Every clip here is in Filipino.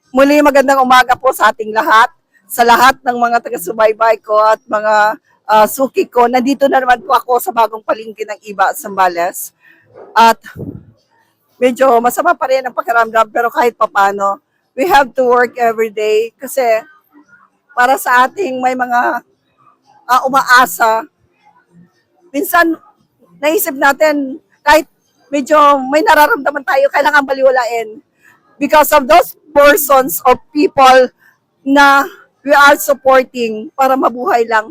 Muli magandang umaga po sa ating lahat, sa lahat ng mga taga-subaybay ko at mga suki ko. Nandito na naman po ako sa bagong palengke ng Iba at Zambales. At medyo masama pa rin ang pakiramdam pero kahit papano, we have to work every day kasi para sa ating may mga umaasa, minsan naisip natin kahit medyo may nararamdaman tayo, kailangan baliwalain because of those persons or people na we are supporting para mabuhay lang.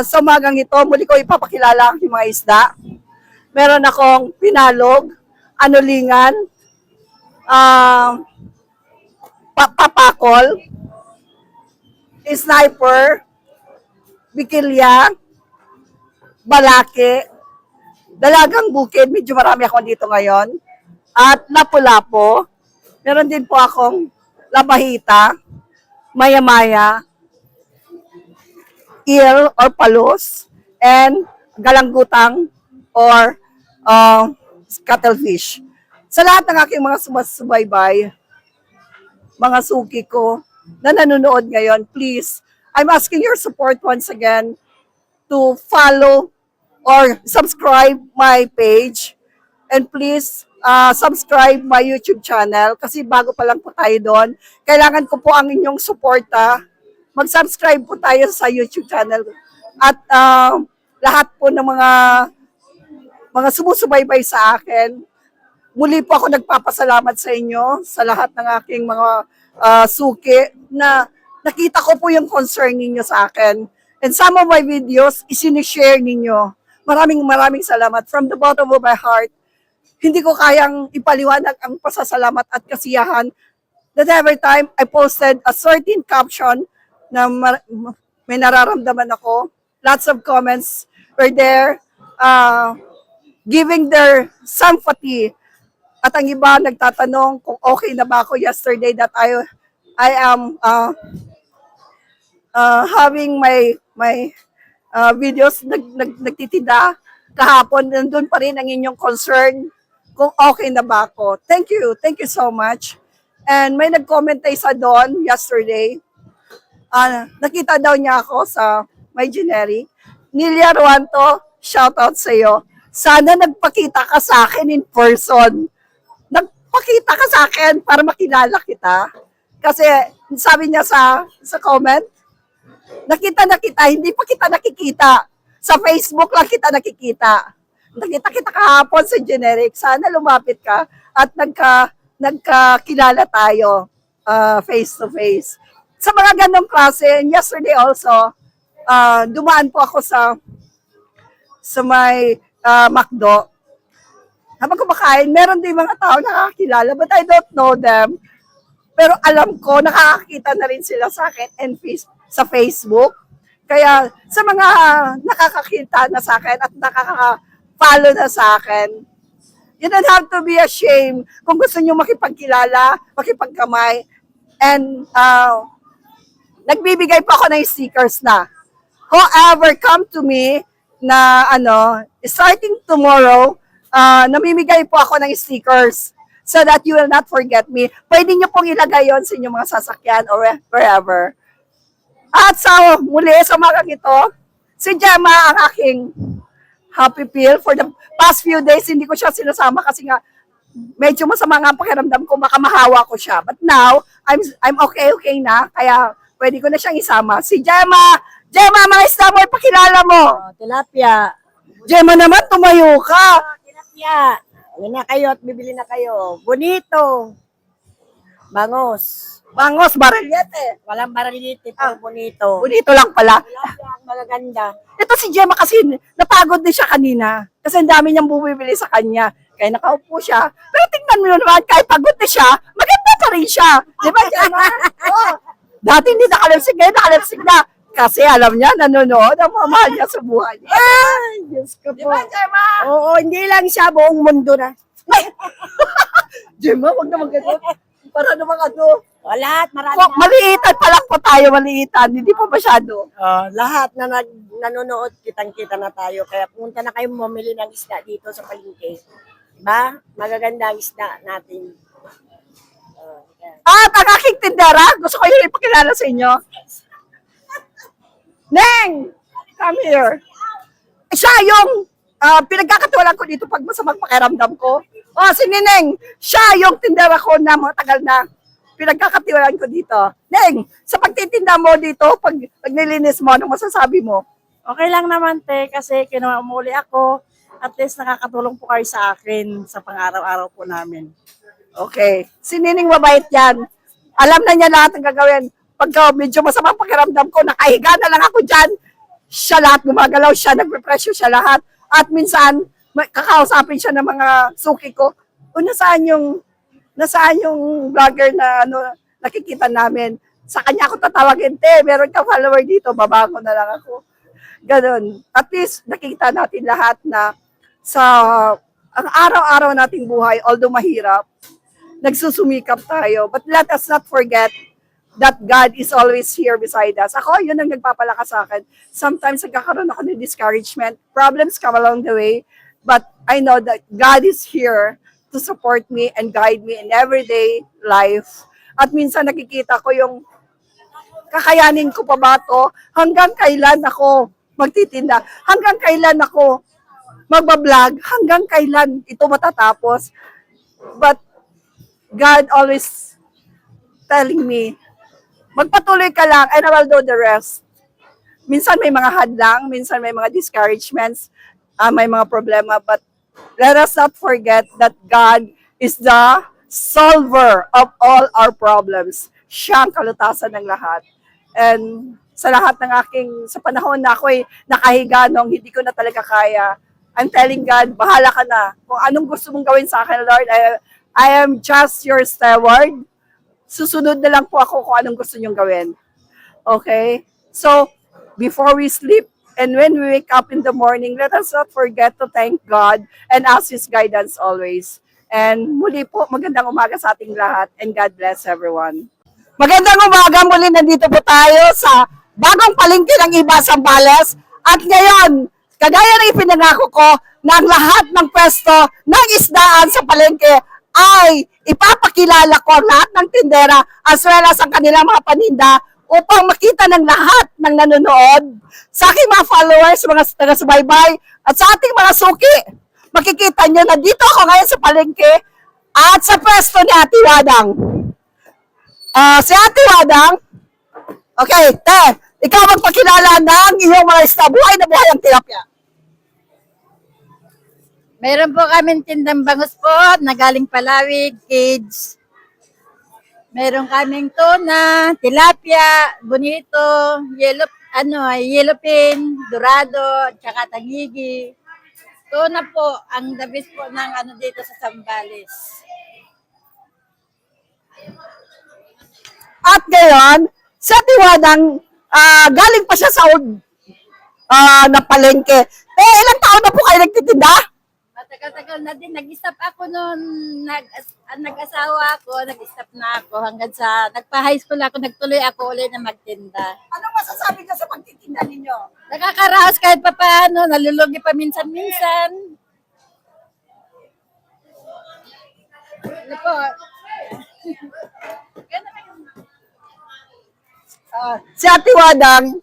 Sa umagang ito, muli ko ipapakilala ang mga isda. Meron akong pinalog, anulingan, papakol, sniper, bikilya, balake, dalagang bukid, medyo marami ako dito ngayon, at lapu-lapo. Meron din po akong labahita, maya-maya, eel or palos, and galanggutang or cuttlefish. Sa lahat ng aking mga sumasubaybay, mga suki ko na nanonood ngayon, please, I'm asking your support once again to follow or subscribe my page. And please, subscribe my YouTube channel kasi bago pa lang po tayo doon. Kailangan ko po ang inyong suporta. Mag-subscribe po tayo sa YouTube channel. At lahat po ng mga sumusubaybay sa akin, muli po ako nagpapasalamat sa inyo, sa lahat ng aking mga suki na nakita ko po yung concern ninyo sa akin. And some of my videos, isinishare ninyo. Maraming salamat from the bottom of my heart. Hindi ko kayang ipaliwanag ang pasasalamat at kasiyahan that every time I posted a certain caption na may nararamdaman ako. Lots of comments were there giving their sympathy. At ang iba nagtatanong kung okay na ba ako yesterday that I am having my videos nagtitinda kahapon. Nandun pa rin ang inyong concern kung okay na ba ako. Thank you so much. And may nag-comment isa doon yesterday. Nakita daw niya ako sa my generic. Nilia Ruanto, shout out sa iyo. Sana nagpakita ka sa akin in person. Nagpakita ka sa akin para makilala kita. Kasi sabi niya sa comment, nakita, hindi pa kita nakikita. Sa Facebook lang kita nakikita. Nakita kita kahapon sa generic. Sana lumapit ka at nagkakilala tayo face to face. Sa mga ganong klase, yesterday also, dumaan po ako sa may McDo. Habang kumakain, meron din mga tao nakakilala but I don't know them. Pero alam ko, nakakakita na rin sila sa akin and sa Facebook. Kaya sa mga nakakakita na sa akin at follow na sa akin. You don't have to be ashamed kung gusto nyo makipagkilala, makipagkamay. And nagbibigay pa ako ng stickers na. However, come to me na starting tomorrow, namimigay po ako ng stickers so that you will not forget me. Pwede nyo pong ilagay yon sa inyong mga sasakyan or wherever. At sa muli, sa umagang ito, si Gemma ang aking happy pill. For the past few days, hindi ko siya sinasama kasi nga medyo masama nga ang pakiramdam ko, baka mahawa ko siya. But now, I'm okay na, kaya pwede ko na siyang isama. Si Gemma, mga isda mo, ipakilala mo. Tilapia. Gemma naman, tumayo ka. Tilapia. Uwi na kayo at bibili na kayo. Bonito. Bangos. Bangos, barelyete. Walang barilite po, bonito. Bonito lang pala. Tilapia ang magaganda. Ito si Gemma kasi napagod din siya kanina. Kasi ang dami niyang bumibili sa kanya. Kaya nakaupo siya. Pero tingnan mo naman, kahit pagod na siya, maganda pa rin siya. Di ba, Gemma? Oh, dati hindi nakalipsig, ngayon nakalipsig na. Kasi alam niya, nanonood ang mamahal niya sa buhay niya. Ay, Diyos ko po. Di ba, Gemma? Oo, hindi lang siya, buong mundo na. Gemma, wag naman ganun. Para naman O, lahat, marami na. Maliitan pa lang po tayo, maliitan. Hindi pa masyado. Lahat na nanonood, kitang-kita na tayo. Kaya pumunta na kayo mamili ng isda dito sa palengke. Diba? Magaganda ang isda natin. At ang aking tindera, gusto ko yung ipakilala sa inyo. Neng! Come here. Siya yung pinagkakatiwalaan ko dito pag masamang pakiramdam ko. O, si Nineng, siya yung tindera ko na matagal na pinagkakatiwalaan ko dito. Neng, sa pagtitinda mo dito, pag nilinis mo, anong masasabi mo? Okay lang naman, te, kasi kinuha mo uli ako. At least nakakatulong po kayo sa akin sa pang-araw-araw po namin. Okay. Si Nining mabait yan. Alam na niya lahat ng gagawin. Pagka medyo masamang pakiramdam ko, nakahiga na lang ako dyan. Siya lahat gumagalaw, siya nagpe-pressure siya lahat. At minsan, kakausapin siya ng mga suki ko. O nasaan yung vlogger na nakikita namin? Sa kanya ako tatawagin, te, meron kang follower dito, babango na lang ako. Ganon. At least, nakikita natin lahat na sa ang araw-araw nating buhay, although mahirap, nagsusumikap tayo. But let us not forget that God is always here beside us. Ako, yun ang nagpapalakas sa akin. Sometimes nagkakaroon ako ng discouragement. Problems come along the way. But I know that God is here to support me and guide me in everyday life. At minsan nakikita ko yung kakayanin ko pa ba to? Hanggang kailan ako magtitinda? Hanggang kailan ako magbablog? Hanggang kailan ito matatapos? But God always telling me, magpatuloy ka lang and I will do the rest. Minsan may mga hadlang, minsan may mga discouragements, may mga problema, but let us not forget that God is the solver of all our problems. Siya ang kalutasan ng lahat. And sa lahat ng sa panahon na ako'y nakahiga nung hindi ko na talaga kaya, I'm telling God, bahala ka na. Kung anong gusto mong gawin sa akin, Lord, I am just your steward. Susunod na lang po ako kung anong gusto niyong gawin. Okay? So, before we sleep and when we wake up in the morning, let us not forget to thank God and ask His guidance always. And muli po, magandang umaga sa ating lahat and God bless everyone. Magandang umaga, muli nandito po tayo sa bagong palengke ng Iba Zambales. At ngayon, kagaya ng ipinangako ko, na ang lahat ng pwesto ng isdaan sa palengke ay ipapakilala ko ang lahat ng tindera as well as ang kanilang mga paninda upang makita ng lahat ng nanonood sa aking mga followers, mga taga-subaybay at sa ating mga suki. Makikita nyo na dito ako ngayon sa palengke at sa pwesto ni Ate Wadang. Si Ate Wadang, okay, te, ikaw magpakilala ng iyong mga isda. Buhay na buhay ang tilapia. Meron po kaming tindang bangus po na galing Palawig, Kids. Meron kaming tuna, tilapia, bonito, yellowfin, dorado, tsaka tangigi. Tuna po ang the best po ng dito sa Zambales. At ngayon, sa Tiwadang, galing pa siya sa na palengke. Ilang taon na po kayo nagtitinda? Matagal-tagal na din. Nag-stop ako noon. Nag-asawa ako, nag-stop na ako. Hanggang sa nagpa-high school ako, nagtuloy ako ulit na magtinda. Anong masasabi ka sa pagtitinda ninyo? Nakakaraos kahit pa paano. Nalulugi pa minsan-minsan. Ano po? Si Ate Wadang,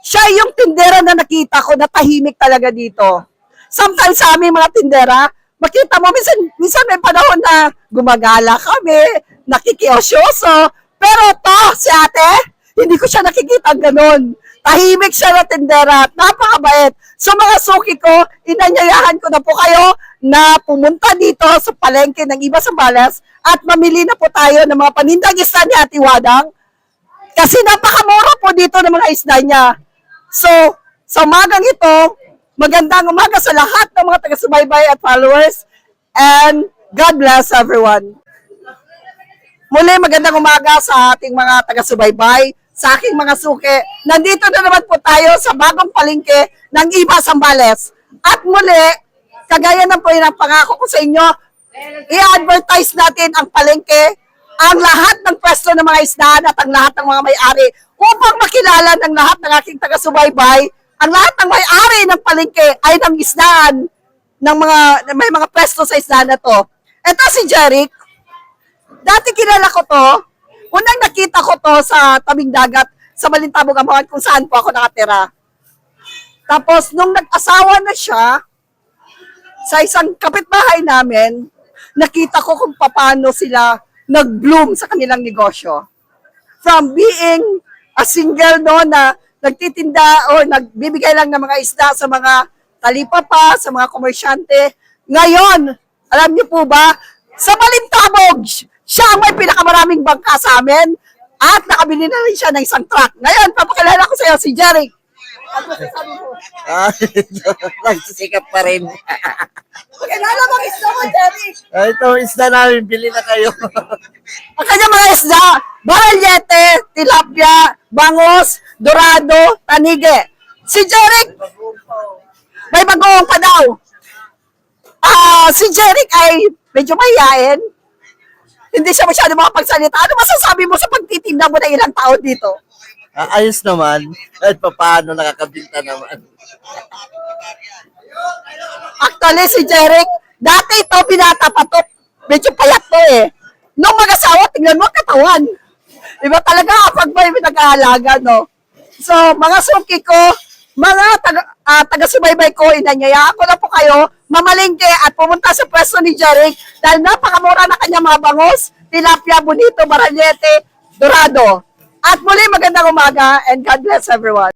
siya yung tindera na nakita ko na tahimik talaga dito. Sometimes sa aming mga tindera, makita mo, minsan may panahon na gumagala kami, nakikiosyoso, pero to, si ate, hindi ko siya nakikita ganun. Tahimik siya na tindera at napakabait. So mga suki ko, inanyayahan ko na po kayo na pumunta dito sa palengke ng Iba Zambales at mamili na po tayo ng mga panindang isda ni Ate Wadang. Kasi napakamura po dito ng mga isda niya. So, sa umagang ito, magandang umaga sa lahat ng mga taga-subaybay at followers. And God bless everyone. Muli, magandang umaga sa ating mga taga-subaybay, sa aking mga suki. Nandito na naman po tayo sa bagong palengke ng Iba Zambales. At muli, kagaya ng po yung pangako ko sa inyo, i-advertise natin ang palengke, ang lahat ng pwesto ng mga isdaan at ang lahat ng mga may-ari upang makilala ng lahat ng aking taga-subaybay, ang lahat ng may-ari ng palengke ay ng isdaan, may mga pwesto sa isdaan na to. Ito si Jeric. Dati kilala ko to. Unang nakita ko to sa tabing dagat sa Malintabog, Ambawan, kung saan po ako nakatira. Tapos, nung nag-asawa na siya, sa isang kapitbahay namin, nakita ko kung paano sila nag-bloom sa kanilang negosyo. From being a single no, na nagtitinda o nagbibigay lang ng mga isda sa mga talipapa, sa mga komersyante. Ngayon, alam niyo po ba, sa Malintabog, siya ang may pinakamaraming bangka sa amin at nakabili na rin siya ng isang truck. Ngayon, papakilala ko sa iyo si Jerry. Nagsisikap pa rin. Pakilala mo ang isda mo, Jerry. Ito, isda namin. Bili na kayo. Ang kanyang mga isda, baralyete, tilapia, bangos, dorado, tanige. Si Jeric, may bagoong pa daw. Si Jeric ay medyo mahihain. Hindi siya masyado makapagsalita. Ano masasabi mo sa pagtitinda mo ng ilang taon dito? Ayos naman. At paano nakakabinta naman. Actually, si Jeric, dati ito binata pa to. Medyo payat to eh. Nung mag-asawa, tingnan mo katawan. Iba talaga kapag may nag-aalaga, no? So, mga suki ko, mga taga-subaybay ko, inanyayaan ko na po kayo, mamalingke at pumunta sa pwesto ni Jeric dahil napakamura na kanya mga bangos, tilapia, bonito, baralyete, dorado. At muli magandang umaga and God bless everyone.